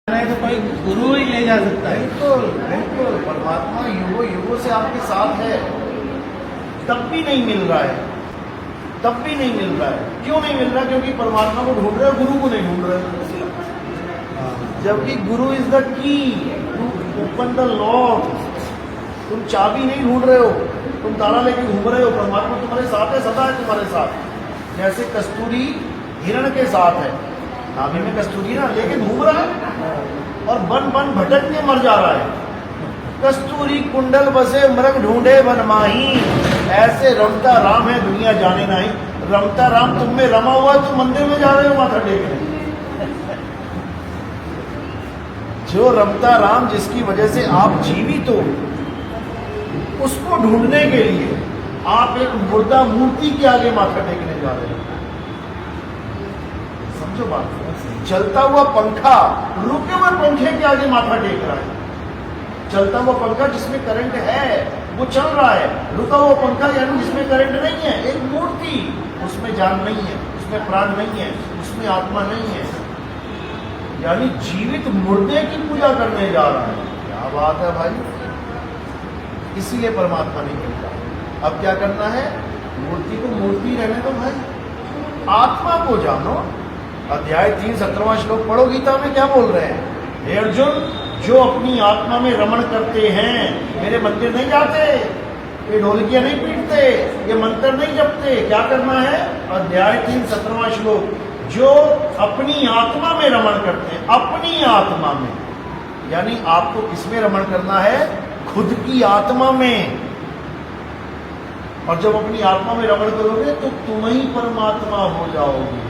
तो कोई गुरु ही ले जा सकता है। बिल्कुल बिल्कुल, परमात्मा युगों युगों से आपके साथ है, तब भी नहीं मिल रहा है, तब भी नहीं मिल रहा है। क्यों नहीं मिल रहा? क्योंकि परमात्मा को ढूंढ रहे हो, गुरु को नहीं ढूंढ रहे हो। जबकि guru is the key to open the lock. तुम चाबी नहीं ढूंढ रहे हो, तुम ताला लेके घूम रहे हो। परमात्मा तुम्हारे साथ है, सदा है तुम्हारे साथ। जैसे कस्तूरी हिरण के साथ है, नाभि में कस्तूरी ना लेके घूम रहा है और बन बन भटक के मर जा रहा है। कस्तूरी कुंडल बसे मृग ढूंढे वन माही, ऐसे रमता राम है दुनिया जाने नहीं। रमता राम तुम में रमा हुआ, तुम मंदिर में जा रहे हो माथा टेकने। जो रमता राम जिसकी वजह से आप जीवित हो, उसको ढूंढने के लिए आप एक मुर्दा मूर्ति के आगे माथा टेकने जा रहे हो। समझो बात। चलता हुआ पंखा रुके हुए पंखे के आगे माथा टेक रहा है। चलता हुआ पंखा जिसमें करंट है वो चल रहा है, रुका हुआ पंखा यानी जिसमें करंट नहीं है, एक मूर्ति, उसमें जान नहीं है, उसमें प्राण नहीं है, उसमें आत्मा नहीं है, यानी जीवित मुर्दे की पूजा करने जा रहा है। क्या बात है भाई। इसीलिए परमात्मा नहीं मिलता। अब क्या करना है? मूर्ति को मूर्ति रहने दो भाई, आत्मा को जानो। अध्याय 3 17वां श्लोक पढ़ो गीता में, क्या बोल रहे हैं? हे अर्जुन, जो अपनी आत्मा में रमण करते हैं, मेरे मंदिर नहीं जाते, ये ढोलकियां नहीं पीटते, ये मंत्र नहीं जपते, क्या करना है? अध्याय 3 17वां श्लोक, जो अपनी आत्मा में रमण करते हैं, अपनी आत्मा में, यानी आपको किसमें रमण करना है? खुद की आत्मा में। और जब अपनी आत्मा में रमण करोगे तो तुम ही परमात्मा हो जाओगे।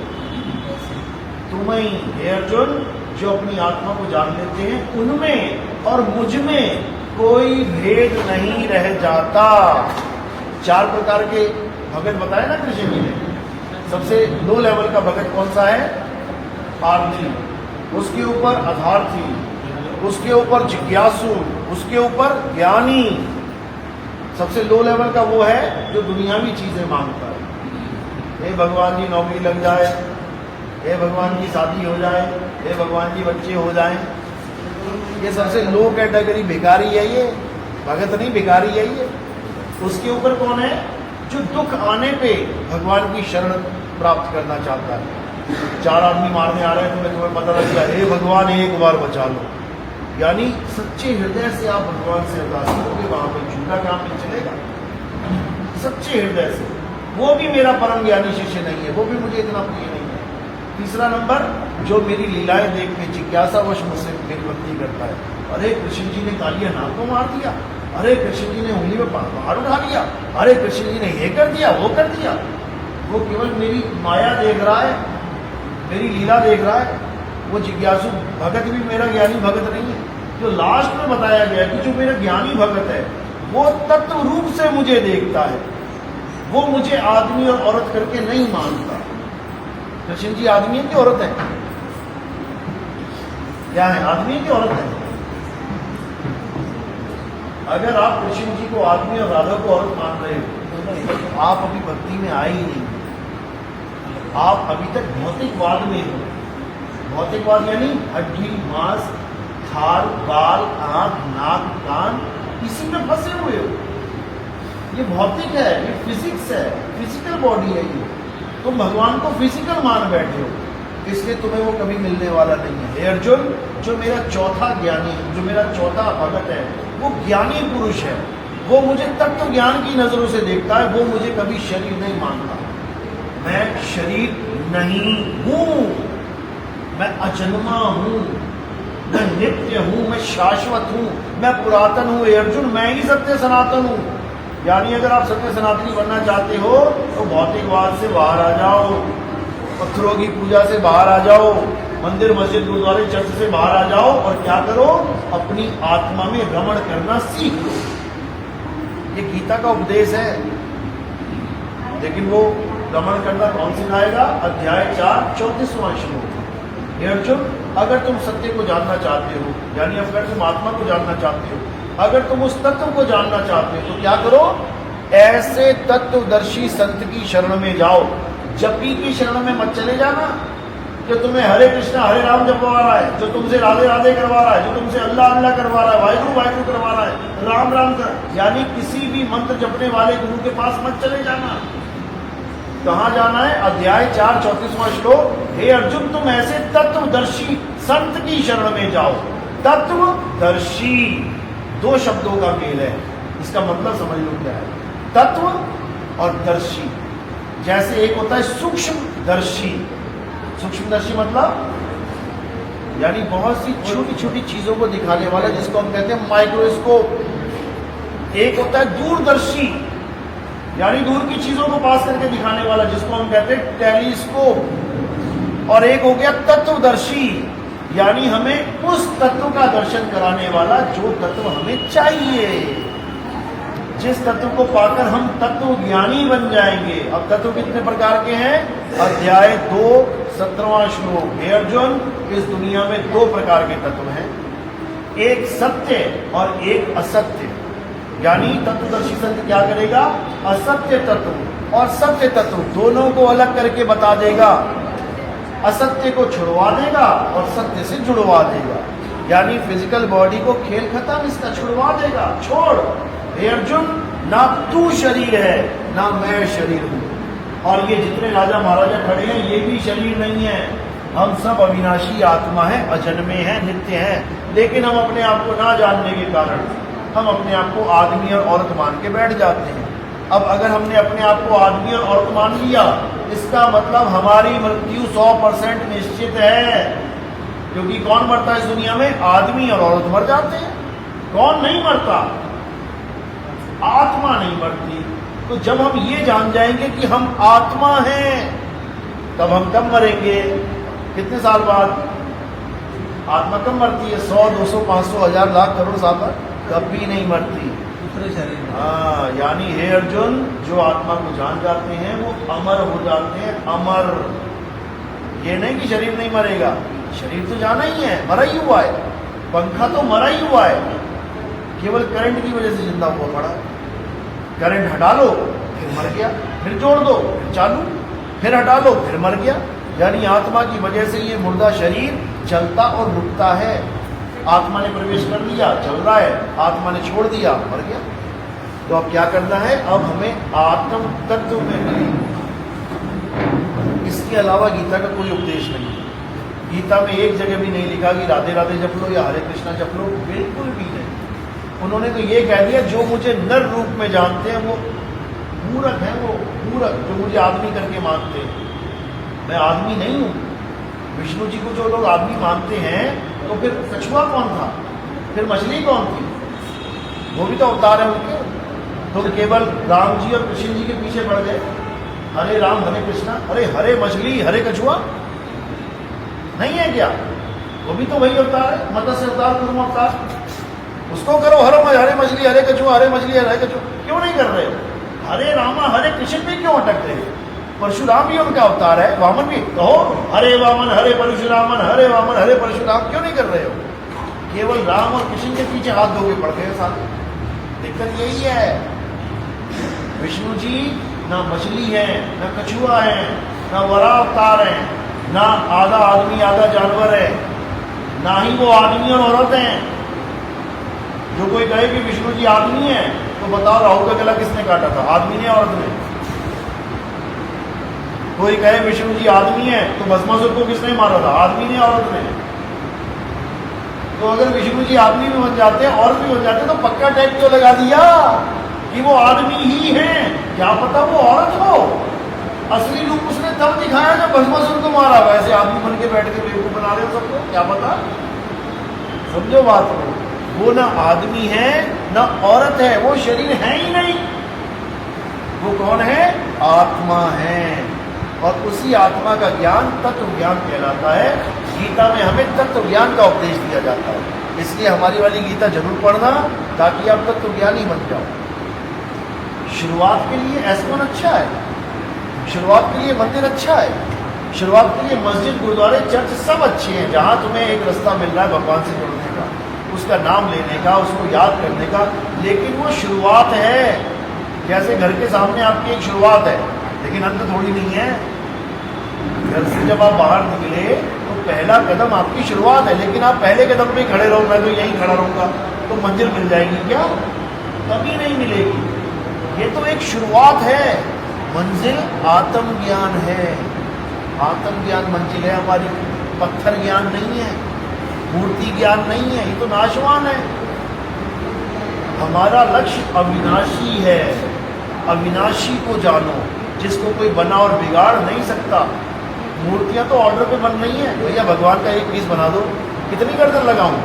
तुम ही, हे अर्जुन, जो अपनी आत्मा को जान लेते हैं, उनमें और मुझ में कोई भेद नहीं रह जाता। 4 प्रकार के भगत बताए ना कृष्ण जी ने। सबसे लो लेवल का भगत कौन सा है? आरती, उसके ऊपर अधार्थी, उसके ऊपर जिज्ञासु, उसके ऊपर ज्ञानी। सबसे लो लेवल का वो है जो दुनियावी चीजें मांगता है। हे भगवान जी नौकरी लग जाए, हे भगवान जी शादी हो जाए, हे भगवान जी बच्चे हो जाएं। ये सबसे लो कैटेगरी भिखारी है, ये भगत नहीं, भिखारी है ये। उसके ऊपर कौन है? जो दुख आने पे भगवान की शरण प्राप्त करना चाहता है। 4 आदमी मारने आ रहे हैं, तुम्हें पता लग गया, हे भगवान एक बार बचा लो, यानी सच्चे हृदय से आप भगवान से अरदास करोगे, वहां पर झूठा काम नहीं चलेगा। सच्चे हृदय से, वो भी मेरा परम ज्ञानी शिष्य नहीं है, वो भी मुझे इतना प्रिय नहीं है। तीसरा नंबर, जो मेरी लीलाएं देख के जिज्ञासावश मुझसे मेरी भक्ति करता है। अरे कृष्ण जी ने कालिया नाग को मार दिया, अरे कृष्ण जी ने उंगली में पहाड़ उठा लिया, अरे कृष्ण जी ने ये कर दिया, वो कर दिया। वो केवल मेरी माया देख रहा है, मेरी लीला देख रहा है। वो जिज्ञासु भगत भी मेरा ज्ञानी भगत नहीं है। जो लास्ट में बताया गया कि जो मेरा ज्ञानी भगत है, वो तत्व रूप से मुझे देखता है, वो मुझे आदमी और औरत करके नहीं मानता। कृष्ण जी आदमी है कि औरत है? क्या है? आदमी है कि औरत है? अगर आप कृष्ण जी को आदमी और राधा को औरत मान रहे हो तो आप अभी भक्ति में आए ही नहीं। आप अभी तक भौतिकवाद में हो। भौतिकवाद यानी हड्डी मांस खाल बाल आंख नाक कान, इसी में फंसे हुए हो। ये भौतिक है, ये फिजिक्स है, फिजिकल बॉडी है ये। तुम भगवान को फिजिकल मान बैठे हो, इसलिए तुम्हें वो कभी मिलने वाला नहीं है। हे अर्जुन, जो मेरा चौथा ज्ञानी, जो मेरा चौथा भगत है, वो ज्ञानी पुरुष है। वो मुझे तत्व ज्ञान की नजरों से देखता है, वो मुझे कभी शरीर नहीं मानता। मैं शरीर नहीं हूं, मैं अजन्मा हूं, मैं नित्य हूं, मैं शाश्वत हूं, मैं पुरातन हूं। हे अर्जुन, मैं ही सत्य सनातन हूं। यानी अगर आप सत्य सनातनी बनना चाहते हो तो भौतिकवाद से बाहर आ जाओ, पत्थरों की पूजा से बाहर आ जाओ, मंदिर मस्जिद गुरुद्वारे चर्च से बाहर आ जाओ और क्या करो? अपनी आत्मा में रमण करना सीख लो। ये गीता का उपदेश है। लेकिन वो रमण करना कौन सिखाएगा? अध्याय 4 34वां श्लोक। हे अर्जुन, अगर तुम सत्य को जानना चाहते हो, यानी अगर तुम आत्मा को जानना चाहते हो, अगर तुम उस तत्व को जानना चाहते हो तो क्या करो? ऐसे तत्वदर्शी संत की शरण में जाओ। जपी की शरण में मत चले जाना। जो तुम्हें हरे कृष्णा हरे राम जपवा रहा है, जो तुमसे राधे राधे करवा रहा है, जो तुमसे अल्लाह अल्लाह करवा रहा है, वाहिगुरु वाहिगुरु करवा रहा है, राम राम कर, यानी किसी भी मंत्र जपने वाले गुरु के पास मत चले जाना। कहाँ जाना है? अध्याय 4 34वां श्लोक, हे अर्जुन तुम ऐसे तत्वदर्शी संत की शरण में जाओ। तत्वदर्शी दो शब्दों का मेल है, इसका मतलब समझ लो क्या है। तत्व और दर्शी, जैसे एक होता है सूक्ष्मदर्शी। सूक्ष्मदर्शी मतलब यानी बहुत सी छोटी छोटी चीजों को दिखाने वाला, जिसको हम कहते हैं माइक्रोस्कोप। एक होता है दूरदर्शी, यानी दूर की चीजों को पास करके दिखाने वाला, जिसको हम कहते हैं टेलीस्कोप। और एक हो गया तत्वदर्शी, यानी हमें उस तत्व का दर्शन कराने वाला जो तत्व हमें चाहिए, जिस तत्व को पाकर हम तत्व ज्ञानी बन जाएंगे। अब तत्व कितने प्रकार के हैं? अध्याय 2 17वां श्लोक, हे अर्जुन इस दुनिया में दो प्रकार के तत्व हैं, एक सत्य और एक असत्य। यानी तत्वदर्शी संत क्या करेगा? असत्य तत्व और सत्य तत्व दोनों को अलग करके बता देगा, असत्य को छुड़वा देगा और सत्य से जुड़वा देगा। यानी फिजिकल बॉडी को खेल खत्म, इसका छुड़वा देगा। छोड़, हे अर्जुन ना तू शरीर है ना मैं शरीर हूं, और ये जितने राजा महाराजा खड़े हैं ये भी शरीर नहीं है। हम सब अविनाशी आत्मा है, अजन्मे हैं, नित्य हैं। लेकिन हम अपने आप को ना जानने के कारण हम अपने आप को आदमी और औरत मान के बैठ जाते हैं। अब अगर हमने अपने आप को आदमी और औरत मान लिया, इसका मतलब हमारी मृत्यु 100% निश्चित है। क्योंकि कौन मरता है इस दुनिया में? आदमी और औरत मर जाते हैं। कौन नहीं मरता? आत्मा नहीं मरती। तो जब हम ये जान जाएंगे कि हम आत्मा हैं, तब हम कब मरेंगे? कितने साल बाद? आत्मा कब मरती है? 100, 200, 500, 1000, लाख, करोड़ साल बाद? कभी नहीं मरती। दूसरे शरीर में। हाँ, यानी हे अर्जुन जो आत्मा को जान जाते हैं वो अमर हो जाते हैं। अमर, ये नहीं कि शरीर नहीं मरेगा, शरीर तो जाना ही है, मरा ही हुआ है। पंखा तो मरा ही हुआ है, केवल करंट की वजह से जिंदा हुआ पड़ा। करंट हटा लो फिर मर गया, फिर जोड़ दो फिर चालू, फिर हटा लो फिर मर गया। यानी आत्मा की वजह से ये मुर्दा शरीर चलता और रुकता है। आत्मा ने प्रवेश कर लिया, चल रहा है, आत्मा ने छोड़ दिया, मर गया। तो अब क्या करना है? अब हमें आत्म तत्व में मिले। इसके अलावा गीता का कोई उपदेश नहीं है। गीता में एक जगह भी नहीं लिखा कि राधे राधे जप लो या हरे कृष्णा जप लो, बिल्कुल भी नहीं। उन्होंने तो ये कह दिया जो मुझे नर रूप में जानते हैं वो मूर्ख हैं, वो मूर्ख जो मुझे आदमी करके मानते हैं। मैं आदमी नहीं हूँ। विष्णु जी को जो लोग आदमी मानते हैं, तो फिर कछुआ कौन था? फिर मछली कौन थी? वो भी तो अवतार है उनके। तो केवल राम जी और कृष्ण जी के पीछे पड़ गए, हरे राम हरे कृष्णा। अरे हरे मछली हरे कछुआ नहीं है क्या? वो भी तो वही अवतार है, मत्स्य अवतार, कुर्म अवतार। उसको करो हरे मछली हरे कछुआ, हरे मछली हरे कछुआ। क्यों नहीं कर रहे हो? हरे रामा हरे कृष्ण में क्यों अटक रहे हो? परशुराम भी उनका अवतार है, वामन भी। कहो हरे वामन हरे परशुरामन, हरे वामन हरे परशुराम। क्यों नहीं कर रहे हो? केवल राम और कृष्ण के पीछे हाथ धोके पड़ गए साथ। दिक्कत यही है। विष्णु जी ना मछली है, ना कछुआ है, ना वरा अवतार है, ना आधा आदमी आधा जानवर है, ना ही वो आदमी और औरत हैं। जो कोई कहे कि विष्णु जी आदमी है, तो बताओ राहु का गला किसने काटा था? आदमी ने औरत ने? कोई कहे विष्णु जी आदमी है, तो भस्मासुर को किसने मारा था? आदमी ने औरत ने? तो अगर विष्णु जी आदमी भी बन जाते हैं, औरत भी बन जाते हैं, तो पक्का टैग क्यों लगा दिया कि वो आदमी ही है? क्या पता वो औरत हो। असली रूप उसने तब दिखाया जब भस्मासुर को मारा। वैसे आदमी बन के बैठ के बेवकूफ बना रहे हो सबको, क्या पता। समझो बात को, वो ना आदमी है ना औरत है, वो शरीर है ही नहीं। वो कौन है? आत्मा है। और उसी आत्मा का ज्ञान तत्व ज्ञान कहलाता है। गीता में हमें तत्व ज्ञान का उपदेश दिया जाता है। इसलिए हमारी वाली गीता जरूर पढ़ना, ताकि आप तत्व ज्ञानी बन जाओ। शुरुआत के लिए एस्कॉन अच्छा है, शुरुआत के लिए मंदिर अच्छा है, शुरुआत के लिए मस्जिद गुरुद्वारे चर्च सब अच्छे हैं। जहाँ तुम्हें एक रास्ता मिल रहा है भगवान से जुड़ने का, उसका नाम लेने का, उसको याद करने का, लेकिन वो शुरुआत है। जैसे घर के सामने आपकी एक शुरुआत है, लेकिन अंत थोड़ी नहीं है। घर से जब आप बाहर निकले तो पहला कदम आपकी शुरुआत है, लेकिन आप पहले कदम पे खड़े रहो, मैं तो यहीं खड़ा रहूंगा, तो मंजिल मिल जाएगी क्या? कभी नहीं मिलेगी। ये तो एक शुरुआत है, मंजिल आत्मज्ञान है। आत्मज्ञान मंजिल है हमारी, पत्थर ज्ञान नहीं है, मूर्ति ज्ञान नहीं है, ये तो नाशवान है। हमारा लक्ष्य अविनाशी है, अविनाशी को जानो, जिसको कोई बना और बिगाड़ नहीं सकता। मूर्तियां तो ऑर्डर पे बन रही हैं, भैया भगवान का एक पीस बना दो, कितनी गर्दन लगाऊं,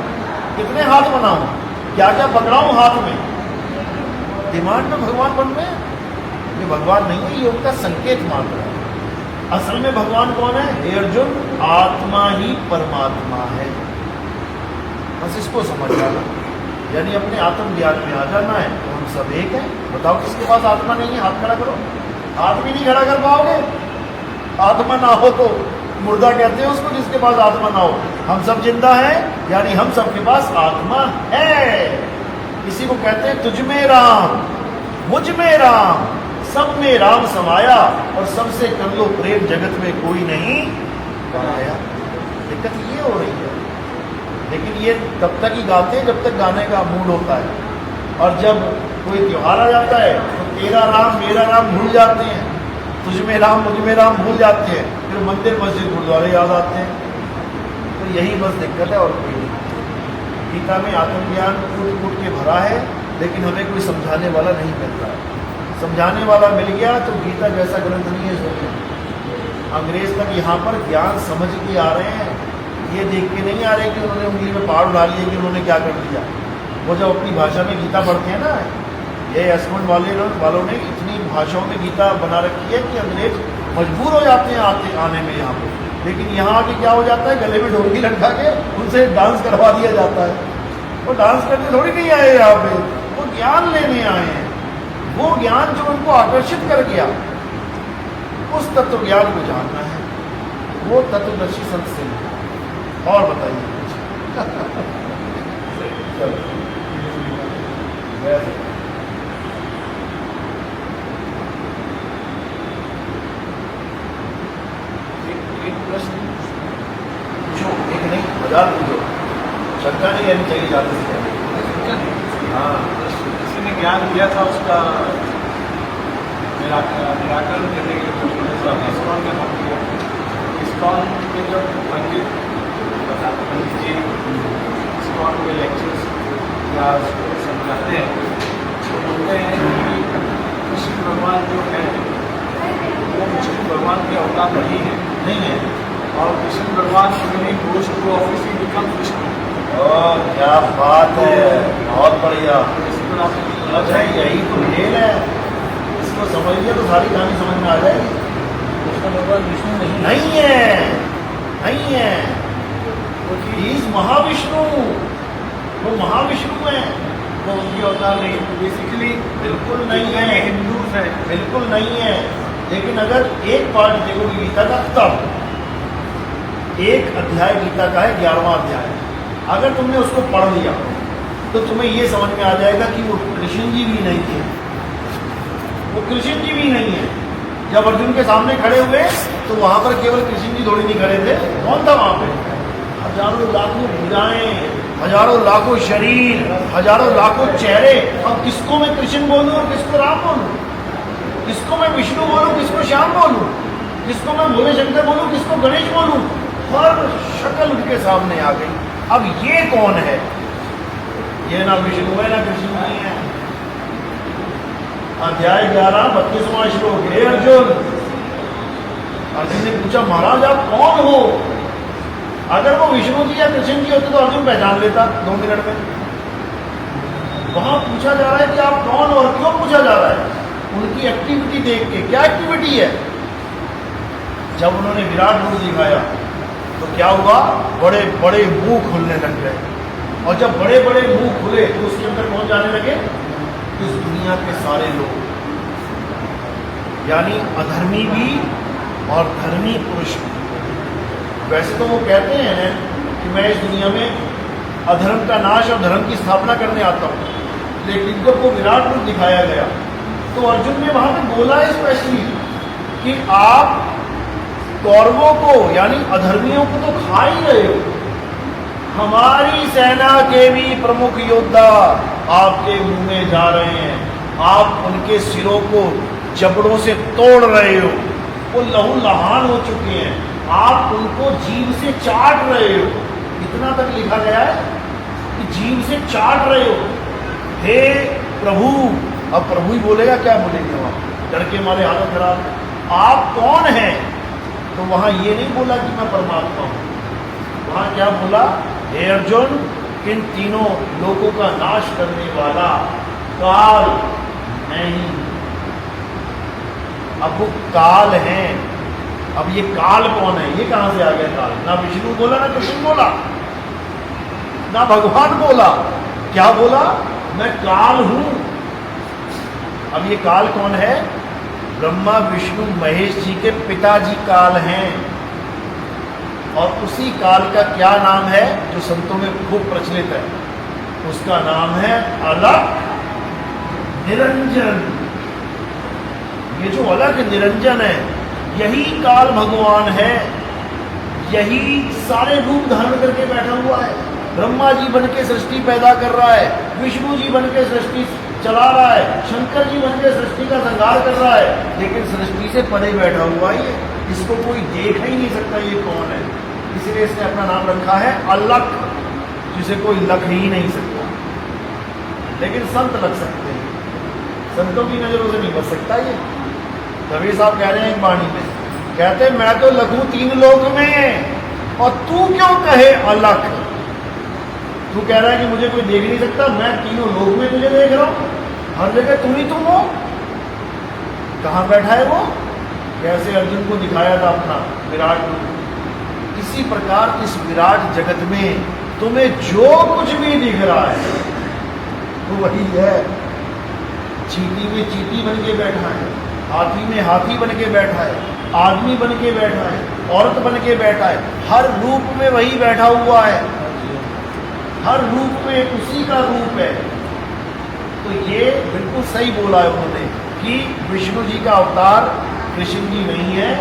कितने हाथ बनाऊं, क्या क्या पकड़ाऊं हाथ में, डिमांड में भगवान बन रहे हैं। ये भगवान नहीं है, ये उनका संकेत मात्र है। असल में भगवान कौन है? हे अर्जुन, आत्मा ही परमात्मा है। बस इसको समझ जाना, यानी अपने आत्म ज्ञान में आ जाना है। तो हम सब एक हैं। बताओ किसके पास आत्मा नहीं है? हाथ खड़ा करो। हाथ भी नहीं खड़ा कर पाओगे, आत्मा ना हो तो। मुर्दा कहते हैं उसको जिसके पास आत्मा ना हो। हम सब जिंदा हैं, यानी हम सबके पास आत्मा है। इसी को कहते हैं तुझ में राम, मुझ में राम, सब में राम समाया, और सबसे कर लो प्रेम, जगत में कोई नहीं बनाया। दिक्कत ये हो रही है। लेकिन ये तब तक ही गाते हैं जब तक गाने का मूड होता है, और जब कोई त्योहार आ जाता है तो तेरा राम मेरा राम भूल जाते हैं, तुझ में राम मुझ में राम भूल जाते हैं, फिर मंदिर मस्जिद गुरुद्वारे याद आते हैं। तो यही बस दिक्कत है, और कोई नहीं। गीता में आत्मज्ञान कूट कूट के भरा है, लेकिन हमें कोई समझाने वाला नहीं मिलता है। समझाने वाला मिल गया तो गीता जैसा ग्रंथ नहीं है सोचना। अंग्रेज तक यहाँ पर ज्ञान समझ के आ रहे हैं, ये देख के नहीं आ रहे कि उन्होंने उंगली में पहाड़ उड़ा लिए कि उन्होंने क्या कर दिया। वो जब अपनी भाषा में गीता पढ़ते हैं ना, ये एसमेंट वालों ने इतनी भाषाओं में गीता बना रखी है कि अंग्रेज मजबूर हो जाते हैं आने में यहाँ पे। लेकिन यहाँ आके क्या हो जाता है, गले में ढोलकी लटका के उनसे डांस करवा दिया जाता है। वो डांस करने थोड़ी नहीं आए यहाँ पे, वो ज्ञान लेने आए हैं। वो ज्ञान जो उनको आकर्षित कर गया, उस तत्व ज्ञान को जानना है। वो तत्वदर्शी संत से और बताइए एक प्रश्न पूछो, एक नहीं 1000 पूछो, शंका नहीं रहनी चाहिए जाते से। हाँ, किसी ने ज्ञान दिया था, उसका निराकरण करने के लिए इस्कॉन का नाम किया। इस्कॉन के जो पंडित जी इस्कॉन के लेक्चर्स या उसको समझाते हैं, तो बोलते हैं कि कृष्ण भगवान जो है वो विष्णु भगवान के अवतार नहीं है, और कृष्ण भगवान मेरी गोष्ठ को ऑफिस बिकम विष्णु। क्या बात है, बहुत बढ़िया। इसी तरह से अच्छा, यही तो खेल है। इसको समझ लिया तो सारी कहानी समझ में आ जाएगी। कृष्ण भगवान विष्णु नहीं है, नहीं है, इज महाविष्णु। वो महाविष्णु है, वो उनकी अवतार नहीं, बेसिकली बिल्कुल नहीं है, हिंदूज है। बिल्कुल नहीं है। लेकिन अगर एक पार्ट देखोगे गीता का, तब एक अध्याय गीता का है 11वां अध्याय, अगर तुमने उसको पढ़ लिया तो तुम्हें ये समझ में आ जाएगा कि वो कृष्ण जी भी नहीं थे, वो कृष्ण जी भी नहीं है। जब अर्जुन के सामने खड़े हुए तो वहां पर केवल कृष्ण जी थोड़ी नहीं खड़े थे, कौन था वहां पे? हजारों लाखों भुजाएं, हजारों लाखों शरीर, हजारों लाखों चेहरे। अब किसको मैं कृष्ण बोलूं और किसको राम बोलूं? किसको मैं विष्णु बोलूं, किसको श्याम बोलूं? किसको मैं भोले शंकर बोलूं, किसको गणेश बोलूं? हर शक्ल उनके सामने आ गई। अब ये कौन है? ये ना विष्णु है ना कृष्ण नहीं है। अध्याय 11 32वां श्लोक। हे अर्जुन, अर्जुन ने पूछा महाराज आप कौन हो? अगर वो विष्णु जी या कृष्ण जी होते तो अर्जुन पहचान लेता 2 मिनट में। वहां पूछा जा रहा है कि आप कौन हो, और क्यों पूछा जा रहा है? उनकी एक्टिविटी देख के। क्या एक्टिविटी है? जब उन्होंने विराट रूप दिखाया तो क्या हुआ? बड़े बड़े मुंह खुलने लग गए, और जब बड़े बड़े मुंह खुले तो उसके अंदर कौन जाने लगे? इस दुनिया के सारे लोग, यानी अधर्मी भी और धर्मी पुरुष भी। वैसे तो वो कहते हैं कि मैं इस दुनिया में अधर्म का नाश और धर्म की स्थापना करने आता हूँ, लेकिन जब वो विराट रूप दिखाया गया तो अर्जुन ने वहां पे बोला स्पेशली कि आप कौरवों को यानी अधर्मियों को तो खा ही रहे हो। हमारी सेना के भी प्रमुख योद्धा आपके मुंह में जा रहे हैं, आप उनके सिरों को जबड़ों से तोड़ रहे हो, वो लहू लहान हो चुके हैं, आप उनको जीभ से चाट रहे हो। इतना तक लिखा गया है कि जीभ से चाट रहे हो। हे प्रभु, अब प्रभु ही बोलेगा, क्या बोलेंगे वहां, डर के मारे हालत खराब। आप कौन हैं? तो वहां ये नहीं बोला कि मैं परमात्मा हूं, वहां क्या बोला, हे अर्जुन, इन तीनों लोगों का नाश करने वाला काल मैं ही हूं। अब वो काल हैं, अब ये काल कौन है, ये कहां से आ गया काल? ना विष्णु बोला, ना कृष्ण बोला, ना भगवान बोला, क्या बोला, मैं काल हूं। अब ये काल कौन है? ब्रह्मा विष्णु महेश जी के पिताजी काल हैं। और उसी काल का क्या नाम है जो संतों में खूब प्रचलित है? उसका नाम है अलख निरंजन। ये जो अलख निरंजन है, यही काल भगवान है, यही सारे रूप धारण करके बैठा हुआ है। ब्रह्मा जी बन के सृष्टि पैदा कर रहा है, विष्णु जी बन के सृष्टि चला रहा है, शंकर जी बन के सृष्टि का संहार कर रहा है, लेकिन सृष्टि से परे बैठा हुआ है, इसको कोई देख ही नहीं सकता ये कौन है। इसलिए इसने अपना नाम रखा है अलख, जिसे कोई लख ही नहीं सकता, लेकिन संत लग सकते हैं, संतों की नजरों से नहीं बच सकता ये। कबीर साहब कह रहे हैं एक वाणी में, कहते मैं तो लखूं तीन लोक में और तू क्यों कहे अलख। तू कह रहा है कि मुझे कोई देख नहीं सकता, मैं तीनों लोक में तुझे देख रहा हूं, हर जगह तुम ही तुम हो। कहां बैठा है वो? कैसे अर्जुन को दिखाया था अपना विराट रूप, इसी प्रकार इस विराट जगत में तुम्हें जो कुछ भी दिख रहा है वो वही है। चींटी में चींटी बन के बैठा है, हाथी में हाथी बन के बैठा है, आदमी बन के बैठा है, औरत बन के बैठा है, हर रूप में वही बैठा हुआ है, हर रूप में उसी का रूप है। तो ये बिल्कुल सही बोला है उन्होंने कि विष्णु जी का अवतार कृष्ण जी नहीं है,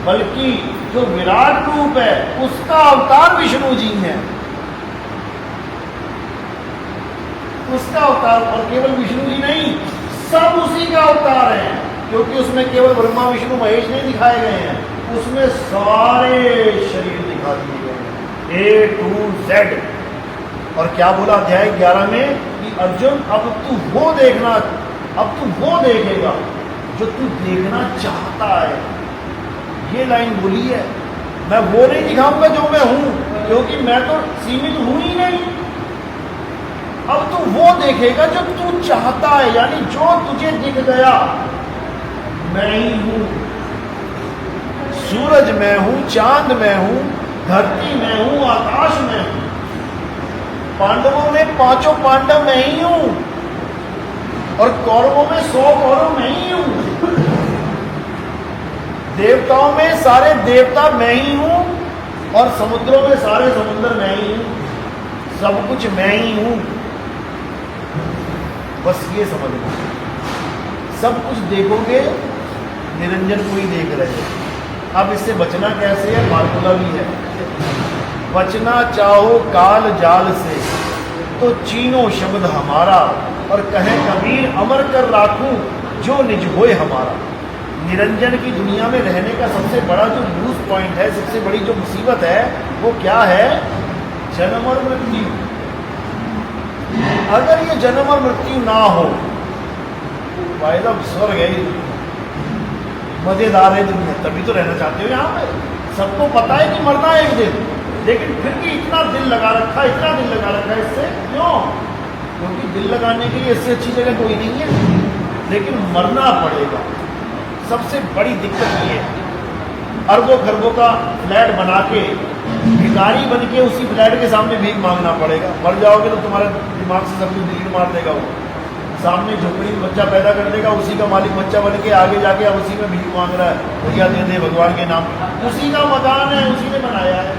बल्कि जो विराट रूप है उसका अवतार विष्णु जी है, उसका अवतार। और केवल विष्णु जी नहीं, सब उसी का अवतार है, क्योंकि उसमें केवल ब्रह्मा विष्णु महेश नहीं दिखाए गए हैं, उसमें सारे शरीर दिखा दिए गए हैं, A to Z। और क्या बोला अध्याय 11 में कि अर्जुन अब तू वो देखना, अब तू वो देखेगा जो तू देखना चाहता है। ये लाइन बोली है, मैं वो नहीं दिखाऊंगा जो मैं हूं, क्योंकि मैं तो सीमित हूं ही नहीं। अब तू वो देखेगा जो तू चाहता है, यानी जो तुझे दिख गया मैं ही हूं। सूरज मैं हूं, चांद मैं हूं, धरती मैं हूं, आकाश मैं हूं। पांडवों में 5 पांडव मैं ही हूं, और कौरवों में 100 कौरव मैं ही हूं। देवताओं में सारे देवता मैं ही हूं, और समुद्रों में सारे समुद्र मैं ही हूं, सब कुछ मैं ही हूं। बस ये समझ लो, सब कुछ देखोगे, निरंजन को ही देख रहे हो। अब इससे बचना कैसे है? फार्मूला भी है, बचना चाहो काल जाल से तो चीनो शब्द हमारा, और कहे कबीर अमर कर राखूं जो निज होए हमारा। निरंजन की दुनिया में रहने का सबसे बड़ा जो लूज पॉइंट है, सबसे बड़ी जो मुसीबत है, वो क्या है? जन्म और मृत्यु। अगर ये जन्म और मृत्यु ना हो, वायदा स्वर्ग है, मजेदार है दुनिया, तभी तो रहना चाहते हो यहाँ पे। सबको पता है कि मरना है एक दिन, लेकिन फिर भी इतना दिल लगा रखा, इतना दिल लगा रखा है इससे। क्यों? क्योंकि दिल लगाने के लिए इससे अच्छी जगह कोई नहीं है, लेकिन मरना पड़ेगा। सबसे बड़ी दिक्कत ये है, अरबों खरबों का फ्लैट बना के भिखारी बन के उसी फ्लैट के सामने भीख मांगना पड़ेगा। मर जाओगे तो तुम्हारे दिमाग से सब कुछ डिलीट मार देगा वो। सामने झोपड़ी में बच्चा पैदा कर देगा, उसी का मालिक बच्चा बन के आगे जाके अब उसी में भीख मांग रहा है, भैया दे दे भगवान के नाम। उसी का मकान है, उसी ने बनाया है,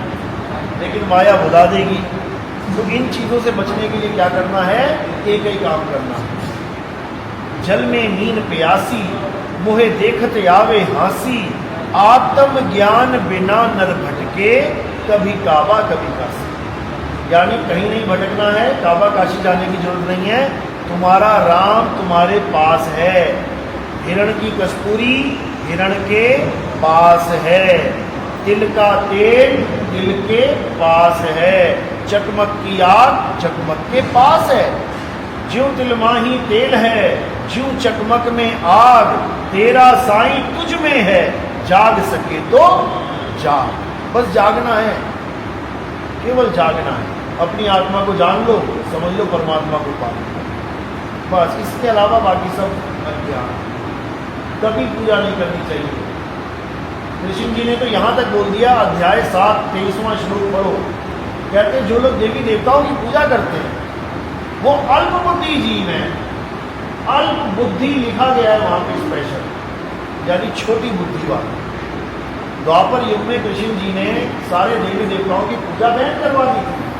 लेकिन माया भुला देगी। तो इन चीज़ों से बचने के लिए क्या करना है? एक ही काम करना है। जल में नीन प्यासी, मुहे देखत आवे हांसी, आत्म ज्ञान बिना नर भटके, कभी काबा कभी काशी। यानी कहीं नहीं भटकना है, काबा काशी जाने की जरूरत नहीं है, तुम्हारा राम तुम्हारे पास है। हिरण की कस्तूरी हिरण के पास है, तिल का तेल तिल के पास है, चकमक की आग चकमक के पास है। ज्यों तिल माही तेल है, ज्यों चकमक में आग, तेरा साईं तुझ में है, जाग सके तो जाग। बस जागना है, केवल जागना है। अपनी आत्मा को जान लो, समझ लो परमात्मा को पा लो, बस। इसके अलावा बाकी सब अज्ञान। कभी पूजा नहीं करनी चाहिए। कृष्ण जी ने तो यहाँ तक बोल दिया, अध्याय 7 23वां श्लोक पढ़ो। कहते हैं जो लोग देवी देवताओं की पूजा करते हैं वो अल्प बुद्धि जीव हैं। अल्प बुद्धि लिखा गया है वहां पे स्पेशल, यानी छोटी बुद्धि वाले। द्वापर युग में कृष्ण जी ने सारे देवी देवताओं की पूजा बैन करवा दी थी।